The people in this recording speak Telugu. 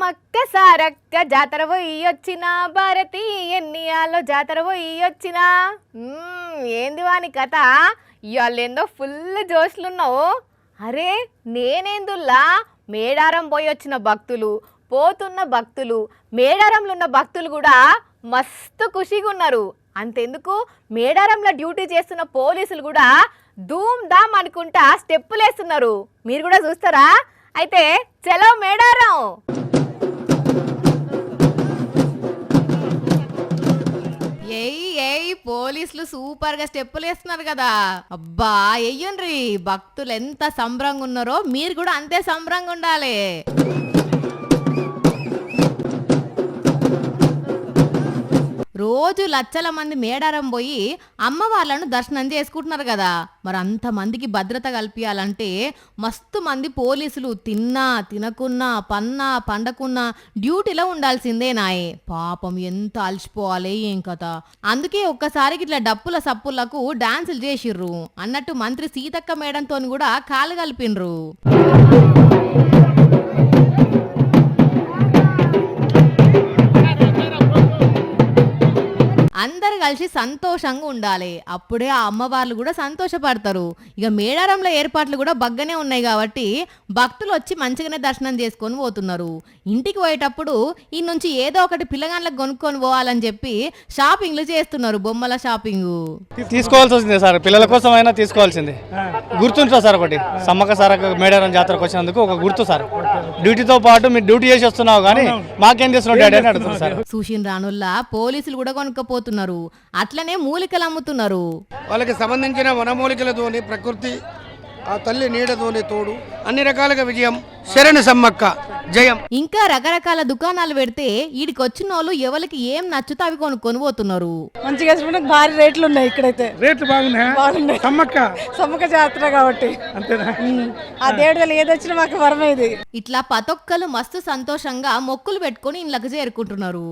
సమ్మక్క సారక్క జాతర పోయొచ్చిన భారతి ఎన్నియాలో జాతర పోయొచ్చిన ఏంది వాని కథ ఇవాళేందో ఫుల్ జోష్లున్నావు. అరే నేనేందుల్లా మేడారం పోయొచ్చిన భక్తులు పోతున్న భక్తులు మేడారంలో ఉన్న భక్తులు కూడా మస్తు ఖుషిగా ఉన్నారు. అంతెందుకు మేడారంలో డ్యూటీ చేస్తున్న పోలీసులు కూడా ధూమ్ ధామ్ అనుకుంటా స్టెప్పులు వేస్తున్నారు. మీరు కూడా చూస్తారా? అయితే చలో మేడారం. ఏయ్ పోలీసులు సూపర్ గా స్టెప్పులు వేస్తున్నారు కదా. అబ్బా ఎయ్యండ్రి, భక్తులు ఎంత సంబరంగా ఉన్నారో మీరు కూడా అంతే సంబరంగా ఉండాలి. రోజు లక్షల మంది మేడారం పోయి అమ్మవార్లను దర్శనం చేసుకుంటున్నారు కదా. మరి అంతమందికి భద్రత కల్పించాలంటే మస్తు మంది పోలీసులు తిన్నా తినకున్నా పన్నా పండకున్నా డ్యూటీలో ఉండాల్సిందే నాయే. పాపం ఎంత అలసిపోవాలి ఏం కథ. అందుకే ఒక్కసారికి ఇట్లా డప్పుల సప్పులకు డాన్సులు చేసిర్రు అన్నట్టు మంత్రి సీతక్క మేడంతో కూడా కాలు కలిపిండ్రు. అందరు కలిసి సంతోషంగా ఉండాలి, అప్పుడే ఆ అమ్మవార్లు కూడా సంతోషపడతారు. ఇక మేడారంలో ఏర్పాట్లు కూడా బగ్గనే ఉన్నాయి కాబట్టి భక్తులు వచ్చి మంచిగానే దర్శనం చేసుకొని పోతున్నారు. ఇంటికి పోయేటప్పుడు ఈ నుంచి ఏదో ఒకటి పిల్లగాళ్ళకి కొనుక్కొని పోవాలని చెప్పి షాపింగ్లు చేస్తున్నారు. బొమ్మల షాపింగ్ తీసుకోవాల్సి వస్తుంది సార్, పిల్లల కోసం అయినా తీసుకోవాల్సింది. గుర్తుంటా సార్, ఒకటి సమ్మక్క సారక్క మేడారం జాతరకు వచ్చినందుకు ఒక గుర్తు సార్. డ్యూటీతో పాటు మీరు డ్యూటీ చేసి వస్తున్నావు కానీ మాకేం చేస్తున్నావు డాడీ అని అడుగుతున్నారు సార్. సూషిన్ రానుల్లా పోలీసులు కూడా కొనుక్కపోతున్నారు, అట్లనే మూలికలు అమ్ముతున్నారు. వాళ్ళకి సంబంధించిన వనమూలికలతోని ప్రకృతి ఆ తల్లి నీడతోని తోడు అన్ని రకాలుగా విజయం. శరణు సమ్మక్క జయం. ఇంకా రకరకాల దుకాణాలు పెడితే ఈడికి వచ్చిన వాళ్ళు ఎవరికి ఏం నచ్చుతో అవి కొనుక్కొని పోతున్నారు. మంచిగా భారీ రేట్లు ఉన్నాయి ఇక్కడైతే. రేట్లు బాగున్నాయి. సమ్మక్క జాతర కాబట్టి అంతేనా? ఆ దేవుడు ఏదొచ్చినా మాకు వరమేది. ఇట్లా పతొక్కలు మస్తు సంతోషంగా మొక్కులు పెట్టుకొని ఇళ్ళకి చేరుకుంటున్నారు.